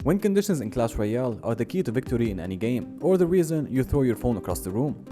Win conditions in Clash Royale are the key to victory in any game, or the reason you throw your phone across the room.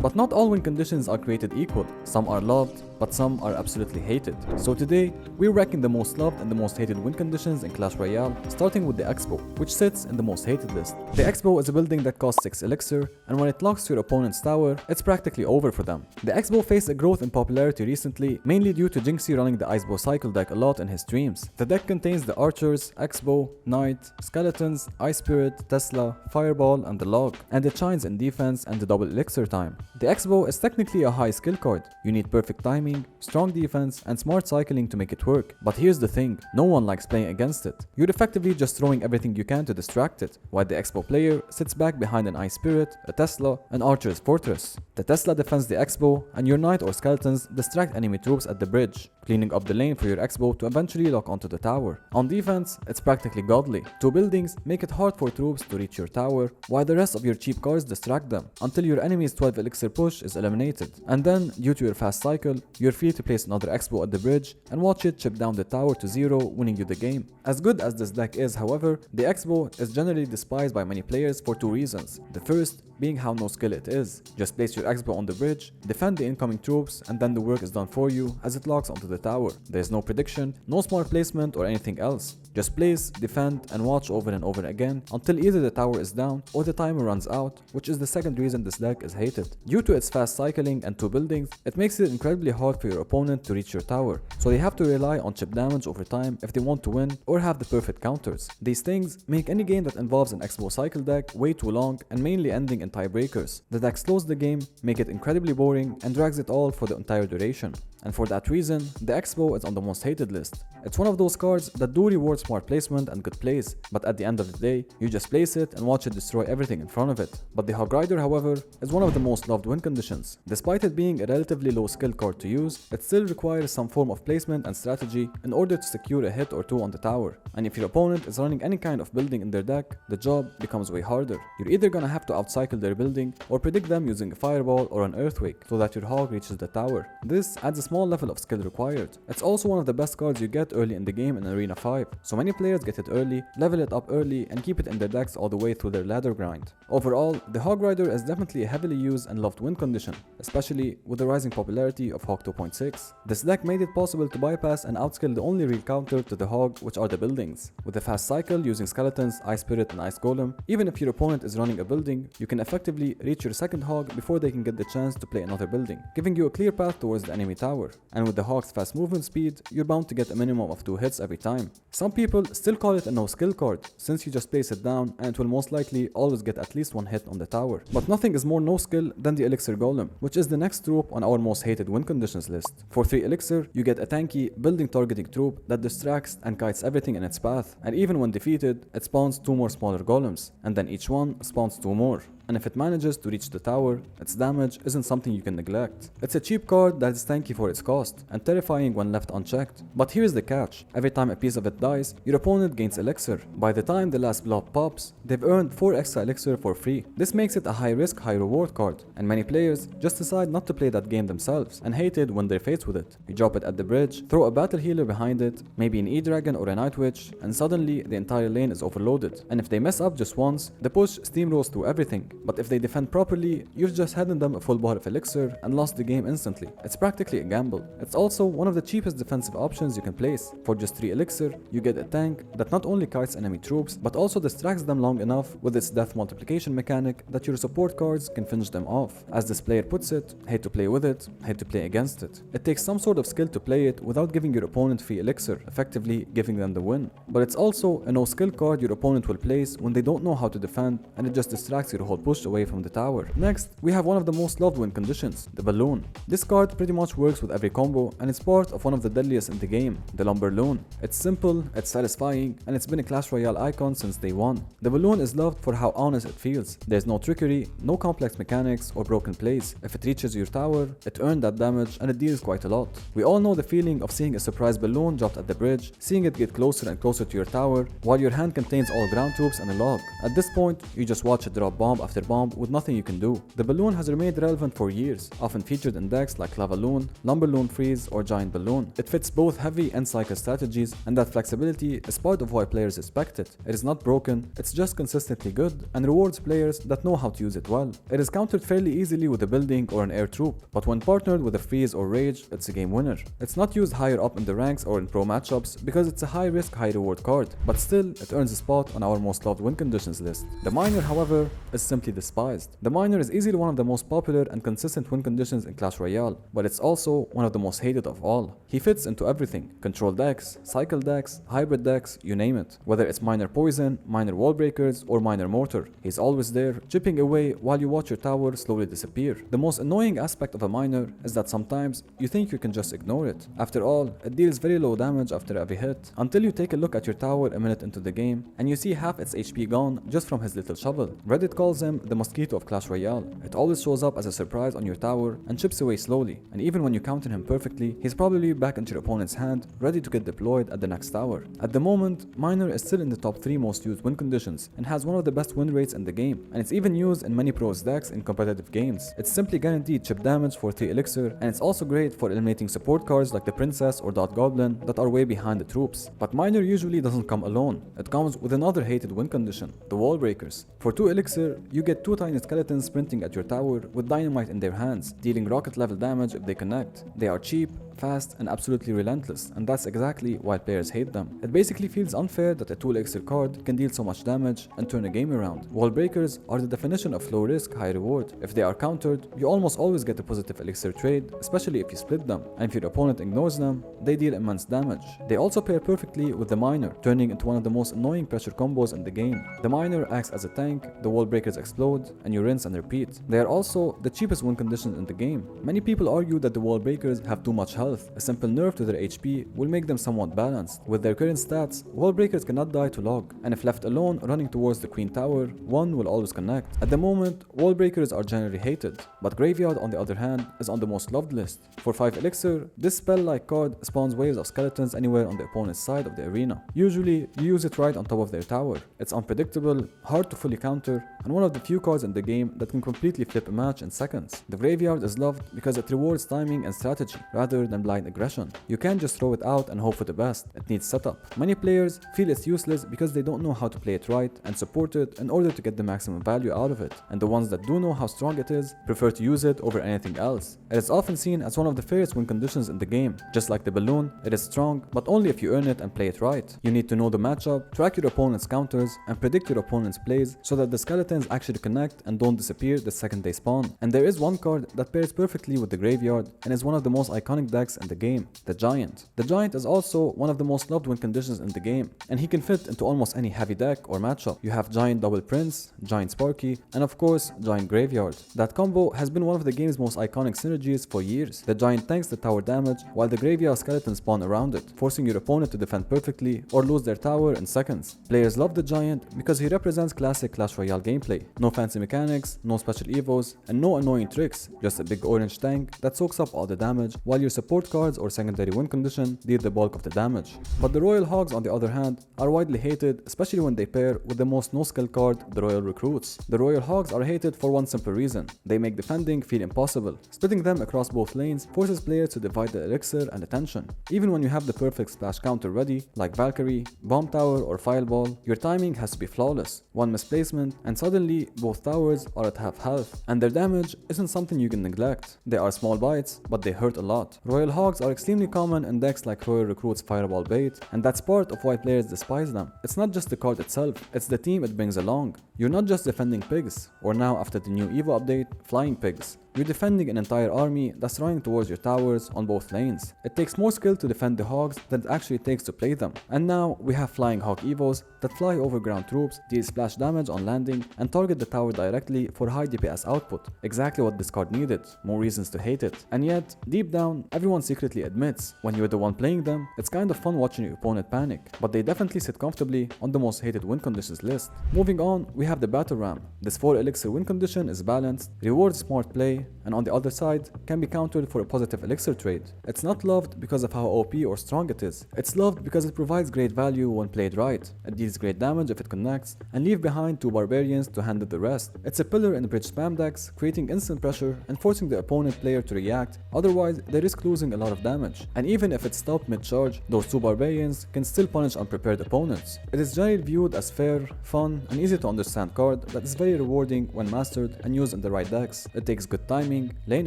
But not all win conditions are created equal. Some are loved, but some are absolutely hated. So today, we're ranking the most loved and the most hated win conditions in Clash Royale, starting with the Expo, which sits in the most hated list. The Expo is a building that costs 6 elixir, and when it locks to your opponent's tower, it's practically over for them. The Expo faced a growth in popularity recently, mainly due to Jinxie running the Icebow cycle deck a lot in his streams. The deck contains the Archers, Expo, Knight, Skeletons, Ice Spirit, Tesla, Fireball, and the Log, and it shines in defense and the double elixir time. The Expo is technically a high skill card. You need perfect timing, strong defense, and smart cycling to make it work. But here's the thing, no one likes playing against it. You're effectively just throwing everything you can to distract it, while the Expo player sits back behind an Ice Spirit, a Tesla, and Archer's Fortress. The Tesla defends the Expo, and your Knight or Skeletons distract enemy troops at the bridge, cleaning up the lane for your Expo to eventually lock onto the tower. On defense, it's practically godly. Two buildings make it hard for troops to reach your tower, while the rest of your cheap cards distract them, until your enemy's 12 elixir push is eliminated. And then, due to your fast cycle, you're free to place another Expo at the bridge and watch it chip down the tower to 0, winning you the game. As good as this deck is, however, the Expo is generally despised by many players for two reasons. The first being how no skill it is. Just place your Expo on the bridge, defend the incoming troops, and then the work is done for you as it locks onto the tower. There's no prediction, no smart placement or anything else. Just place, defend, and watch over and over again until either the tower is down or the timer runs out, which is the second reason this deck is hated. Due to its fast cycling and two buildings, it makes it incredibly hard for your opponent to reach your tower, so they have to rely on chip damage over time if they want to win or have the perfect counters. These things make any game that involves an Expo cycle deck way too long and mainly ending in tiebreakers. The deck slows the game, make it incredibly boring, and drags it all for the entire duration. And for that reason, the Expo is on the most hated list. It's one of those cards that do reward smart placement and good plays, but at the end of the day, you just place it and watch it destroy everything in front of it. But the Hog Rider, however, is one of the most loved win conditions. Despite it being a relatively low skill card to use, it still requires some form of placement and strategy in order to secure a hit or two on the tower. And if your opponent is running any kind of building in their deck, the job becomes way harder. You're either gonna have to outcycle their building or predict them using a Fireball or an Earthquake so that your Hog reaches the tower. This adds a small level of skill required. It's also one of the best cards you get early in the game in Arena 5, so many players get it early, level it up early, and keep it in their decks all the way through their ladder grind. Overall, the Hog Rider is definitely a heavily used and loved win condition, especially with the rising popularity of Hog 2.6. This deck made it possible to bypass and outskill the only real counter to the Hog, which are the buildings. With a fast cycle using Skeletons, Ice Spirit, and Ice Golem, even if your opponent is running a building, you can effectively reach your second Hog before they can get the chance to play another building, giving you a clear path towards the enemy tower. And with the Hog's fast movement speed, you're bound to get a minimum of 2 hits every time. Some people still call it a no skill card, since you just place it down and it will most likely always get at least 1 hit on the tower. But nothing is more no skill than the Elixir Golem, which is the next troop on our most hated win conditions list. For 3 elixir, you get a tanky building targeting troop that distracts and kites everything in its path, and even when defeated, it spawns 2 more smaller golems, and then each one spawns 2 more. And if it manages to reach the tower, its damage isn't something you can neglect. It's a cheap card that is tanky for its cost, and terrifying when left unchecked. But here's the catch, every time a piece of it dies, your opponent gains elixir. By the time the last blob pops, they've earned 4 extra elixir for free. This makes it a high risk, high reward card, and many players just decide not to play that game themselves, and hate it when they're faced with it. You drop it at the bridge, throw a battle healer behind it, maybe an E-Dragon or a Night Witch, and suddenly the entire lane is overloaded. And if they mess up just once, the push steamrolls through everything. But if they defend properly, you've just handed them a full bar of elixir and lost the game instantly. It's practically a gamble. It's also one of the cheapest defensive options you can place. For just 3 elixir, you get a tank that not only kites enemy troops, but also distracts them long enough with its death multiplication mechanic that your support cards can finish them off. As this player puts it, hate to play with it, hate to play against it. It takes some sort of skill to play it without giving your opponent free elixir, effectively giving them the win. But it's also a no skill card your opponent will place when they don't know how to defend, and it just distracts your whole push away from the tower. Next, we have one of the most loved win conditions, the Balloon. This card pretty much works with every combo, and it's part of one of the deadliest in the game, the Lumberloon. It's simple, it's satisfying, and it's been a Clash Royale icon since day one. The Balloon is loved for how honest it feels. There's no trickery, no complex mechanics or broken plays. If it reaches your tower, it earned that damage and it deals quite a lot. We all know the feeling of seeing a surprise balloon dropped at the bridge, seeing it get closer and closer to your tower, while your hand contains all ground troops and a log. At this point, you just watch it drop bomb after after bomb with nothing you can do. The balloon has remained relevant for years, often featured in decks like Lavaloon, Lumberloon Freeze, or Giant Balloon. It fits both heavy and cycle strategies, and that flexibility is part of why players respect it. It is not broken, it's just consistently good, and rewards players that know how to use it well. It is countered fairly easily with a building or an air troop, but when partnered with a freeze or rage, it's a game winner. It's not used higher up in the ranks or in pro matchups because it's a high risk, high reward card, but still it earns a spot on our most loved win conditions list. The Miner, however, is simply despised. The Miner is easily one of the most popular and consistent win conditions in Clash Royale, but it's also one of the most hated of all. He fits into everything: control decks, cycle decks, hybrid decks, you name it. Whether it's Miner Poison, Miner Wall Breakers, or Miner Mortar, he's always there, chipping away while you watch your tower slowly disappear. The most annoying aspect of a Miner is that sometimes you think you can just ignore it. After all, it deals very low damage after every hit, until you take a look at your tower a minute into the game and you see half its HP gone just from his little shovel. Reddit calls him the mosquito of Clash Royale. It always shows up as a surprise on your tower and chips away slowly, and even when you counter him perfectly, he's probably back into your opponent's hand, ready to get deployed at the next tower. At the moment, Miner is still in the top 3 most used win conditions and has one of the best win rates in the game, and it's even used in many pros decks in competitive games. It's simply guaranteed chip damage for 3 elixir, and it's also great for eliminating support cards like the Princess or Dot Goblin that are way behind the troops. But Miner usually doesn't come alone. It comes with another hated win condition, the Wall Breakers. For 2 elixir, you get 2 tiny skeletons sprinting at your tower with dynamite in their hands, dealing rocket level damage if they connect. They are cheap, fast, and absolutely relentless, and that's exactly why players hate them. It basically feels unfair that a 2 elixir card can deal so much damage and turn a game around. Wall breakers are the definition of low risk, high reward. If they are countered, you almost always get a positive elixir trade, especially if you split them, and if your opponent ignores them, they deal immense damage. They also pair perfectly with the Miner, turning into one of the most annoying pressure combos in the game. The Miner acts as a tank, the wall breakers explode, and you rinse and repeat. They are also the cheapest win conditions in the game. Many people argue that the wall breakers have too much health. A simple nerf to their HP will make them somewhat balanced. With their current stats, wall breakers cannot die to log, and if left alone running towards the queen tower, one will always connect. At the moment, wall breakers are generally hated, but Graveyard on the other hand is on the most loved list. For 5 elixir, this spell-like card spawns waves of skeletons anywhere on the opponent's side of the arena. Usually, you use it right on top of their tower. It's unpredictable, hard to fully counter, and one of the few cards in the game that can completely flip a match in seconds. The Graveyard is loved because it rewards timing and strategy rather than blind aggression. You can't just throw it out and hope for the best. It needs setup. Many players feel it's useless because they don't know how to play it right and support it in order to get the maximum value out of it. And the ones that do know how strong it is prefer to use it over anything else. It is often seen as one of the fairest win conditions in the game. Just like the balloon, it is strong, but only if you earn it and play it right. You need to know the matchup, track your opponent's counters, and predict your opponent's plays so that the skeletons actually connect and don't disappear the second they spawn. And there is one card that pairs perfectly with the Graveyard and is one of the most iconic decks in the game, the Giant. The Giant is also one of the most loved win conditions in the game, and he can fit into almost any heavy deck or matchup. You have Giant Double Prince, Giant Sparky, and of course Giant Graveyard. That combo has been one of the game's most iconic synergies for years. The Giant tanks the tower damage while the Graveyard skeletons spawn around it, forcing your opponent to defend perfectly or lose their tower in seconds. Players love the Giant because he represents classic Clash Royale gameplay. No fancy mechanics, no special evos, and no annoying tricks, just a big orange tank that soaks up all the damage while your support cards or secondary win condition deal the bulk of the damage. But the Royal Hogs on the other hand are widely hated, especially when they pair with the most no-skill card, the Royal Recruits. The Royal Hogs are hated for one simple reason: they make defending feel impossible. Splitting them across both lanes forces players to divide the elixir and attention. Even when you have the perfect splash counter ready, like Valkyrie, Bomb Tower or Fireball, your timing has to be flawless. One misplacement and suddenly both towers are at half health, and their damage isn't something you can neglect. They are small bites, but they hurt a lot. Royal Hogs are extremely common in decks like Royal Recruits Fireball Bait, and that's part of why players despise them. It's not just the card itself, it's the team it brings along. You're not just defending pigs, or now after the new Evo update, flying pigs. You're defending an entire army that's running towards your towers on both lanes. It takes more skill to defend the hogs than it actually takes to play them. And now we have flying hog evos that fly over ground troops, deal splash damage on landing, and target the tower directly for high DPS output. Exactly what this card needed, more reasons to hate it. And yet, deep down, everyone secretly admits, when you're the one playing them, it's kind of fun watching your opponent panic. But they definitely sit comfortably on the most hated win conditions list. Moving on, we have the Battle Ram. This 4 elixir win condition is balanced, rewards smart play, and on the other side can be countered for a positive elixir trade. It's not loved because of how OP or strong it is. It's loved because it provides great value when played right. It deals great damage if it connects, and leave behind 2 barbarians to handle the rest. It's a pillar in bridge spam decks, creating instant pressure and forcing the opponent player to react, otherwise they risk losing a lot of damage. And even if it's stopped mid-charge, those 2 barbarians can still punish unprepared opponents. It is generally viewed as fair, fun, and easy to understand card that is very rewarding when mastered and used in the right decks. It takes good timing, lane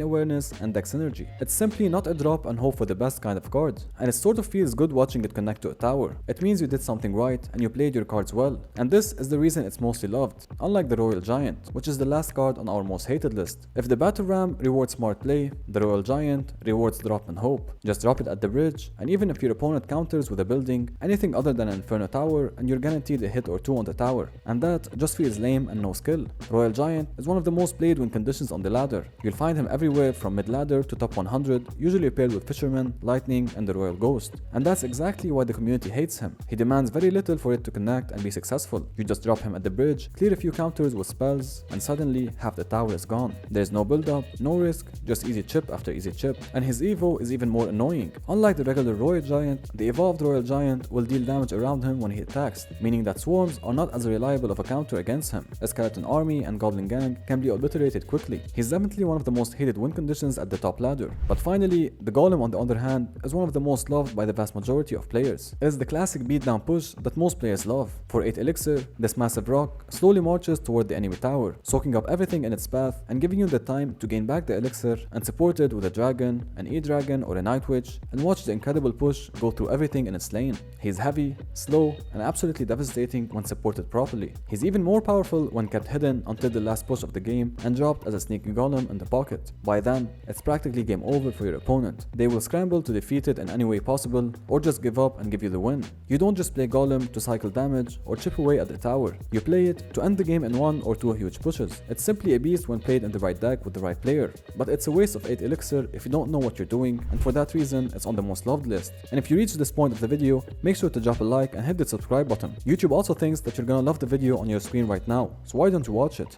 awareness, and deck synergy. It's simply not a drop and hope for the best kind of card, and it sort of feels good watching it connect to a tower. It means you did something right and you played your cards well, and this is the reason it's mostly loved, unlike the Royal Giant, which is the last card on our most hated list. If the Battle Ram rewards smart play, the Royal Giant rewards drop and hope. Just drop it at the bridge, and even if your opponent counters with a building, anything other than an Inferno Tower, and you're guaranteed a hit or 2 on the tower, and that just feels lame and no skill. Royal Giant is one of the most played win conditions on the ladder. You'll find him everywhere from mid-ladder to top 100, usually paired with Fisherman, Lightning, and the Royal Ghost. And that's exactly why the community hates him. He demands very little for it to connect and be successful. You just drop him at the bridge, clear a few counters with spells, and suddenly half the tower is gone. There's no build-up, no risk, just easy chip after easy chip. And his evo is even more annoying. Unlike the regular Royal Giant, the evolved Royal Giant will deal damage around him when he attacks, meaning that swarms are not as reliable of a counter against him. A skeleton army and goblin gang can be obliterated quickly. He's definitely one of the most hated win conditions at the top ladder. But finally, the golem on the other hand is one of the most loved by the vast majority of players. It is the classic beatdown push that most players love. For 8 elixir, this massive rock slowly marches toward the enemy tower, soaking up everything in its path and giving you the time to gain back the elixir and support it with a dragon, an E-dragon or a Night Witch, and watch the incredible push go through everything in its lane. He's heavy, slow, and absolutely devastating when supported properly. He's even more powerful when kept hidden until the last push of the game and dropped as a sneaky golem in the pocket. By then, it's practically game over for your opponent. They will scramble to defeat it in any way possible, or just give up and give you the win. You don't just play golem to cycle damage or chip away at the tower. You play it to end the game in 1 or 2 huge pushes. It's simply a beast when played in the right deck with the right player. But it's a waste of 8 elixir if you don't know what you're doing, and for that reason, it's on the most loved list. And if you reach this point of the video, make sure to drop a like and hit the subscribe button. YouTube also thinks that you're gonna love the video on your screen right now, so why don't you watch it?